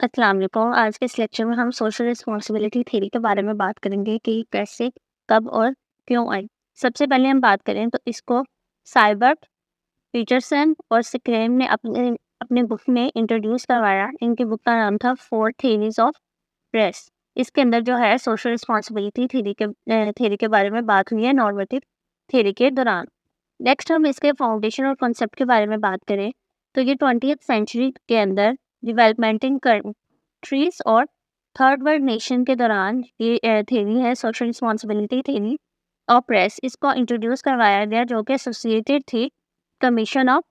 अस्सलाम वालेकुम। आज के इस लेक्चर में हम सोशल रिस्पॉन्सिबिलिटी थ्योरी के बारे में बात करेंगे कि कैसे, कब और क्यों आई। सबसे पहले हम बात करें तो इसको साइबर्ट, पीटरसन और सिक्रेम ने अपने अपने बुक में इंट्रोड्यूस करवाया। इनकी बुक का नाम था फोर थ्योरीज ऑफ प्रेस। इसके अंदर जो है सोशल रिस्पॉन्सिबिलिटी थ्योरी के बारे में बात हुई है नॉर्मेटिव थ्योरी के दौरान। नेक्स्ट हम इसके फाउंडेशन और कॉन्सेप्ट के बारे में बात करें तो ये 20th सेंचुरी के अंदर डेवलपमेंटिंग कंट्रीज और थर्ड वर्ल्ड नेशन के दौरान ये थ्योरी है सोशल रिस्पॉन्सिबिलिटी थ्योरी और प्रेस। इसको इंट्रोड्यूस करवाया गया जो कि एसोसिएटेड थी commission of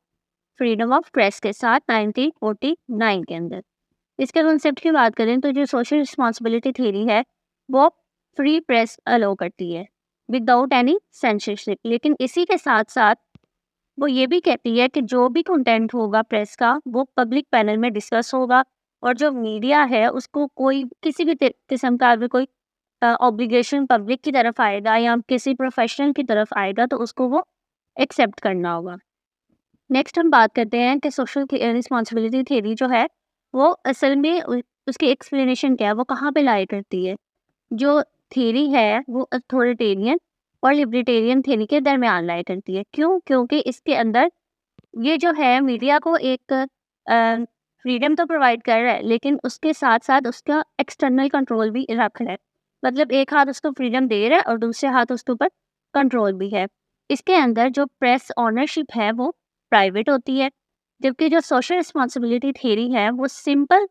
freedom of press के साथ 1949 के अंदर। इसके कॉन्सेप्ट की बात करें तो जो सोशल रिस्पॉन्सिबिलिटी थ्योरी है वो फ्री प्रेस अलाउ करती है विदाउट एनी सेंसरशिप, लेकिन इसी के साथ साथ वो ये भी कहती है कि जो भी कंटेंट होगा प्रेस का वो पब्लिक पैनल में डिस्कस होगा और जो मीडिया है उसको कोई किसी भी किस्म का भी कोई ऑब्लिगेशन पब्लिक की तरफ आएगा या किसी प्रोफेशनल की तरफ आएगा तो उसको वो एक्सेप्ट करना होगा। नेक्स्ट हम बात करते हैं कि सोशल रिस्पॉन्सिबिलिटी थ्योरी जो है वो असल में उसकी एक्सप्लेनेशन क्या है, वो कहाँ पे लाई करती है। जो थ्योरी है वो अथॉरिटेरियन और लिबर्टेरियन थ्योरी के दरमियान लाई करती है। क्यों? क्योंकि इसके अंदर ये जो है मीडिया को एक फ्रीडम तो प्रोवाइड कर रहा है लेकिन उसके साथ साथ उसका एक्सटर्नल कंट्रोल भी रख रहा है। मतलब एक हाथ उसको फ्रीडम दे रहा है और दूसरे हाथ उसके ऊपर कंट्रोल भी है। इसके अंदर जो प्रेस ऑनरशिप है वो प्राइवेट होती है, जबकि जो सोशल रिस्पॉन्सिबिलिटी थ्योरी है वो सिंपल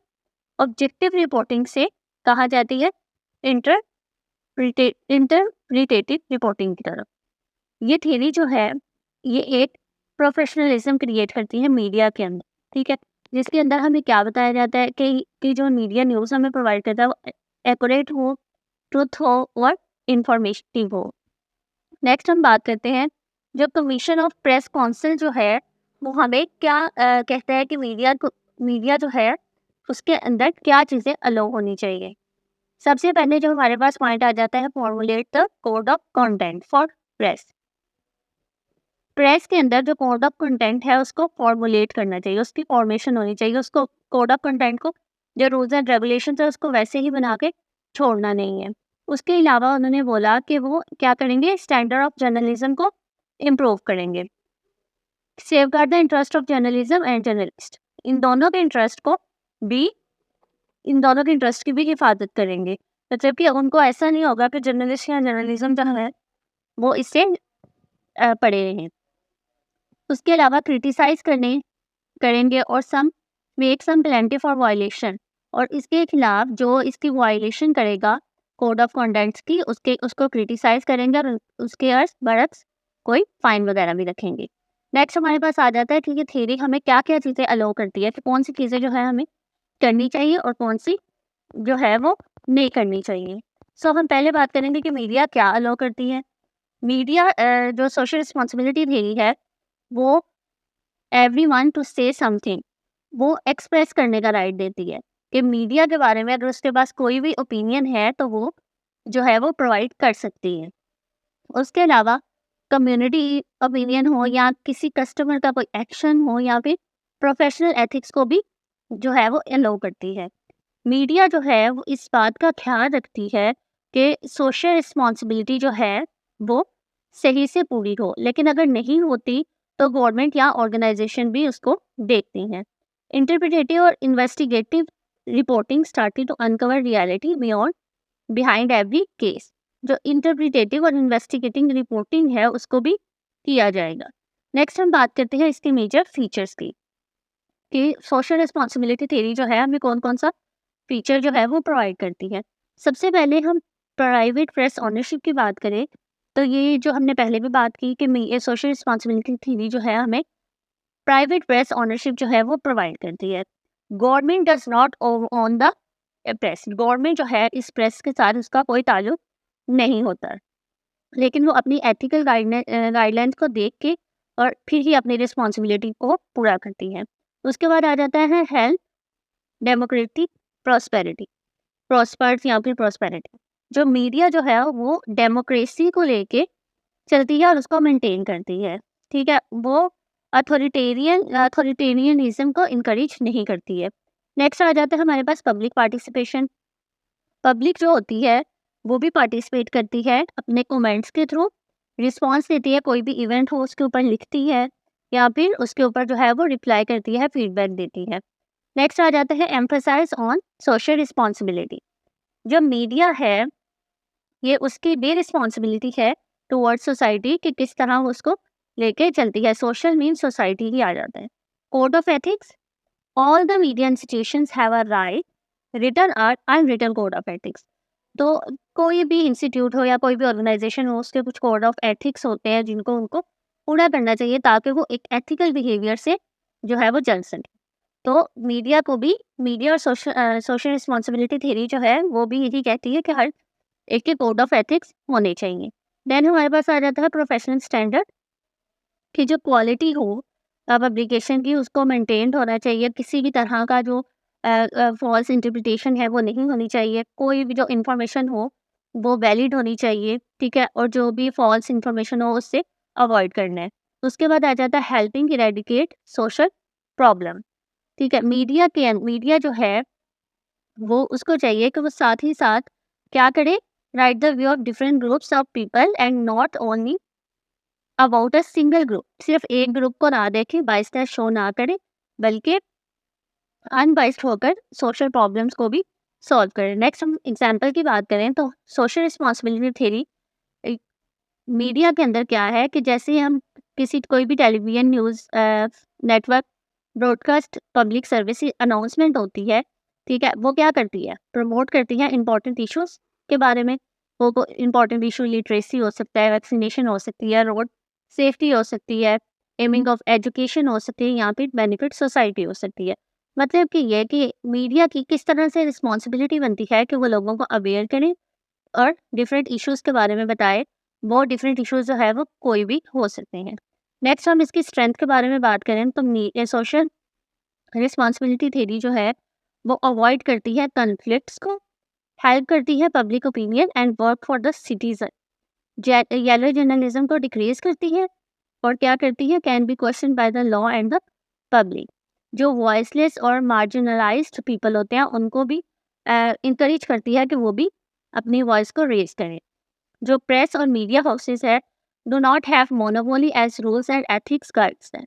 ऑब्जेक्टिव रिपोर्टिंग से कहा जाती है इंटरप्रिटेटिव रिपोर्टिंग की तरफ। ये थ्योरी जो है ये एक प्रोफेशनलिज्म क्रिएट करती है मीडिया के अंदर, ठीक है, जिसके अंदर हमें क्या बताया जाता है कि जो मीडिया न्यूज़ हमें प्रोवाइड करता है वो एक्यूरेट हो, ट्रुथ हो और इंफॉर्मेटिव हो। नेक्स्ट हम बात करते हैं जो कमीशन ऑफ प्रेस काउंसिल जो है वो हमें क्या कहता है कि मीडिया जो है उसके अंदर क्या चीज़ें अलाउ होनी चाहिए। सबसे पहले जो हमारे पास पॉइंट आ जाता है formulate the code of content for press. Press के अंदर जो कोड ऑफ कंटेंट है उसको फॉर्मुलेट करना चाहिए, उसकी फॉर्मेशन होनी चाहिए। उसको कोड ऑफ कंटेंट को जो रूल्स एंड रेगुलेशंस है उसको वैसे ही बना के छोड़ना नहीं है। उसके अलावा उन्होंने बोला कि वो क्या करेंगे, स्टैंडर्ड ऑफ जर्नलिज्म को इम्प्रूव करेंगे। Safeguard the interest of journalism and journalist, इन दोनों के इंटरेस्ट की भी हिफाजत करेंगे। मतलब कि उनको ऐसा नहीं होगा कि जर्नलिस्ट या जर्नलिज्म जो है वो इससे पड़े रहें। उसके अलावा क्रिटिसाइज करेंगे और make some penalty for violation, और इसके खिलाफ जो इसकी वायलेशन करेगा कोड ऑफ कंडक्ट्स की उसको क्रिटिसाइज करेंगे और उसके बरक्स कोई फाइन वगैरह भी रखेंगे। नेक्स्ट हमारे पास आ जाता है कि ये थ्योरी हमें क्या क्या चीज़ें अलाउ करती है, कि कौन सी चीज़ें जो है हमें करनी चाहिए और कौन सी जो है वो नहीं करनी चाहिए। सो हम पहले बात करेंगे कि मीडिया क्या अलाउ करती है। मीडिया जो सोशल रिस्पॉन्सिबिलिटी थ्योरी है वो एवरीवन टू से समथिंग, वो एक्सप्रेस करने का राइट देती है कि मीडिया के बारे में अगर उसके पास कोई भी ओपिनियन है तो वो जो है वो प्रोवाइड कर सकती है। उसके अलावा कम्युनिटी ओपिनियन हो या किसी कस्टमर का कोई एक्शन हो या फिर प्रोफेशनल एथिक्स को भी जो है वो अलाउ करती है। मीडिया जो है वो इस बात का ख्याल रखती है कि सोशल रिस्पॉन्सिबिलिटी जो है वो सही से पूरी हो, लेकिन अगर नहीं होती तो गवर्नमेंट या ऑर्गेनाइजेशन भी उसको देखती हैं। इंटरप्रिटेटिव और investigative reporting started to uncover reality behind every case. जो इंटरप्रिटेटिव और इन्वेस्टिगेटिंग रिपोर्टिंग है उसको भी किया जाएगा। नेक्स्ट हम बात करते हैं इसके मेजर फीचर्स की, कि सोशल रिस्पॉन्सिबिलिटी थ्योरी जो है हमें कौन कौन सा फीचर जो है वो प्रोवाइड करती है। सबसे पहले हम प्राइवेट प्रेस ओनरशिप की बात करें तो ये जो हमने पहले भी बात की कि ये सोशल रिस्पॉन्सिबिलिटी थ्योरी जो है हमें प्राइवेट प्रेस ओनरशिप जो है वो प्रोवाइड करती है। Government does not own the press, government जो है इस प्रेस के साथ उसका कोई ताल्लुक नहीं होता, लेकिन वो अपनी एथिकल गाइडलाइंस को देख के और फिर ही अपनी रिस्पॉन्सिबिलिटी को पूरा करती है। उसके बाद आ जाता है हेल्थ, डेमोक्रेटिक, प्रॉस्पर्स या फिर प्रॉस्पेरिटी। जो मीडिया जो है वो डेमोक्रेसी को लेके चलती है और उसको मेंटेन करती है, ठीक है, वो अथॉरिटेरियनिज्म को इनकरेज नहीं करती है। नेक्स्ट आ जाता है हमारे पास पब्लिक पार्टिसिपेशन। पब्लिक जो होती है वो भी पार्टिसिपेट करती है अपने कमेंट्स के थ्रू, रिस्पॉन्स देती है, कोई भी इवेंट हो उसके ऊपर लिखती है या फिर उसके ऊपर जो है वो रिप्लाई करती है, फीडबैक देती है। नेक्स्ट आ जाता है एम्फसाइज ऑन सोशल रिस्पॉन्सिबिलिटी। जो मीडिया है ये उसकी भी रिस्पॉन्सिबिलिटी है टुवर्ड्स सोसाइटी कि किस तरह वो उसको लेके चलती है। सोशल मीन सोसाइटी ही आ जाता है। Code of ethics, all the media institutions have a right written or unwritten code of ethics. तो कोई भी इंस्टीट्यूट हो या कोई भी ऑर्गेनाइजेशन हो उसके कुछ कोड ऑफ एथिक्स होते हैं जिनको उनको पूरा करना चाहिए ताकि वो एक एथिकल बिहेवियर से जो है वो चल सके। तो मीडिया को भी, मीडिया और सोशल रिस्पॉन्सिबिलिटी थ्योरी जो है वो भी यही कहती है कि हर एक के कोड ऑफ एथिक्स होने चाहिए। देन हमारे पास आ जाता है प्रोफेशनल स्टैंडर्ड कि जो क्वालिटी हो पब्लिकेशन की उसको मेंटेन्ड होना चाहिए। किसी भी तरह का जो फॉल्स इंटरप्रिटेशन है वो नहीं होनी चाहिए। कोई भी जो इन्फॉर्मेशन हो वो वैलिड होनी चाहिए, ठीक है? और जो भी फॉल्स इन्फॉर्मेशन हो उससे अवॉइड करना है। उसके बाद आ जाता है हेल्पिंग इरेडिकेट सोशल प्रॉब्लम, ठीक है? मीडिया जो है वो उसको चाहिए कि वो साथ ही साथ क्या करे, right the view of different groups of people and not only about a single group. सिर्फ एक ग्रुप को ना देखे, बाइसनेस शो ना करे, बल्कि अनबाइस्ड होकर सोशल प्रॉब्लम्स को भी सॉल्व करें। नेक्स्ट हम एग्जाम्पल की बात करें तो सोशल रिस्पॉन्सिबिलिटी थ्योरी मीडिया के अंदर क्या है कि जैसे हम किसी कोई भी television news network broadcast public service announcement होती है, ठीक है? वो क्या करती है, प्रमोट करती है इंपॉर्टेंट इश्यूज के बारे में। वो इंपॉर्टेंट इशू लिटरेसी हो सकता है, वैक्सीनेशन हो सकती है, रोड सेफ्टी हो सकती है, एमिंग ऑफ एजुकेशन हो सकती है, या फिर बेनिफिट सोसाइटी हो सकती है। मतलब कि ये कि मीडिया की किस तरह से रिस्पॉन्सिबिलिटी बनती है कि वो लोगों को अवेयर करें और डिफरेंट इश्यूज के बारे में बताए। वो डिफरेंट इश्यूज जो है वो कोई भी हो सकते हैं। नेक्स्ट हम इसकी स्ट्रेंथ के बारे में बात करें तो सोशल रिस्पॉन्सिबिलिटी थ्योरी जो है वो अवॉइड करती है कन्फ्लिक्ट्स को, हेल्प करती है public opinion and work for the citizen. Yellow journalism को डिक्रीज करती है और क्या करती है, can be question by the law and the public. जो वॉइसलेस और मार्जिनलाइज्ड पीपल होते हैं उनको भी इंकरेज करती है कि वो भी अपनी वॉइस को रेज करें। जो प्रेस और मीडिया हाउसेस है do not have monopoly as rules and ethics guides हैं।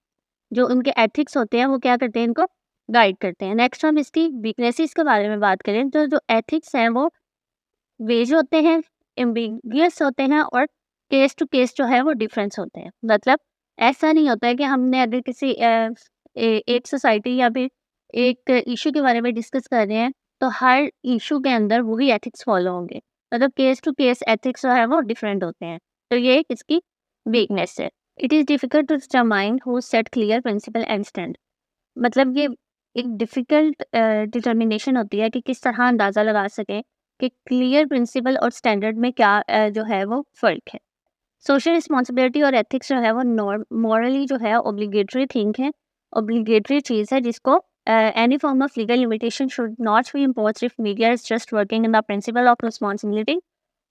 जो उनके एथिक्स होते हैं वो क्या करते हैं, इनको गाइड करते हैं। नेक्स्ट हम इसकी वीकनेसेस के बारे में बात करें तो जो एथिक्स हैं वो वेज होते हैं, एम्बिगियस होते हैं और केस टू केस जो है वो डिफरेंस होते हैं। मतलब ऐसा नहीं होता है कि हमने अगर किसी एक सोसाइटी या फिर एक इशू के बारे में डिस्कस कर रहे हैं तो हर इशू के अंदर वही एथिक्स फॉलो होंगे। मतलब केस टू केस एथिक्स जो है वो डिफरेंट होते हैं। तो ये इसकी वीकनेस है। It is difficult to determine who set clear principle and stand. मतलब ये एक डिफ़िकल्ट डिटर्मिनेशन होती है कि किस तरह अंदाज़ा लगा सकें कि क्लियर प्रिंसिपल और स्टैंडर्ड में क्या जो है वो फ़र्क है। सोशल रिस्पॉन्सिबिलिटी और एथिक्स जो है वो मॉरली जो है ऑब्लिगेटरी थिंग है, ऑब्लिगेटरी चीज़ है जिसको any form of legal limitation should not be imposed if media is just working in the principle of responsibility.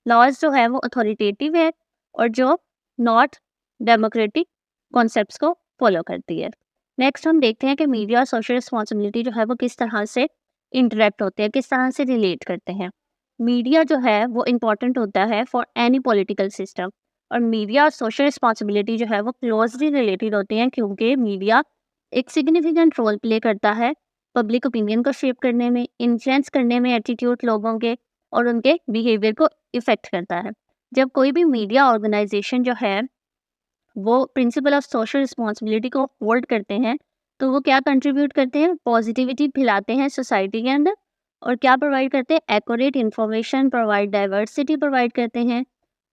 Laws जो है वो अथॉरिटेटिव है और जो नॉट डेमोक्रेटिक कॉन्सेप्ट्स को फॉलो करती है। नेक्स्ट हम देखते हैं कि मीडिया और सोशल रिस्पॉन्सिबिलिटी जो है वो किस तरह से इंटरेक्ट होते हैं, किस तरह से रिलेट करते हैं। मीडिया जो है वो इम्पॉर्टेंट होता है फॉर एनी पॉलिटिकल सिस्टम और मीडिया और सोशल रिस्पॉन्सिबिलिटी जो है वो क्लोजली रिलेटेड होती हैं क्योंकि मीडिया एक सिग्निफिकेंट रोल प्ले करता है पब्लिक ओपिनियन को शेप करने में, इन्फ्लुएंस करने में एटीट्यूड लोगों के और उनके बिहेवियर को इफ़ेक्ट करता है। जब कोई भी मीडिया ऑर्गेनाइजेशन जो है वो प्रिंसिपल ऑफ सोशल रिस्पॉन्सिबिलिटी को होल्ड करते हैं तो वो क्या कंट्रीब्यूट करते हैं, पॉजिटिविटी फैलाते हैं सोसाइटी के अंदर और क्या प्रोवाइड करते हैं, accurate information provide, diversity provide करते हैं,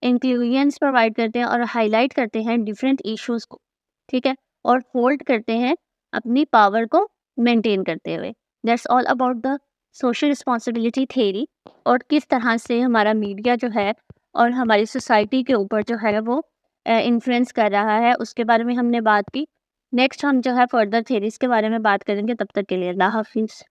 इंक्लूजन्स प्रोवाइड करते हैं और हाईलाइट करते हैं डिफरेंट इश्यूज को, ठीक है? और होल्ड करते हैं अपनी पावर को मेंटेन करते हुए। That's all about the social responsibility theory और किस तरह से हमारा मीडिया जो है और हमारी सोसाइटी के ऊपर जो है वो इन्फ्लुएंस कर रहा है, उसके बारे में हमने बात की। नेक्स्ट हम जो है फर्दर थ्योरीज के बारे में बात करेंगे। तब तक के लिए अल्लाह हाफिज़।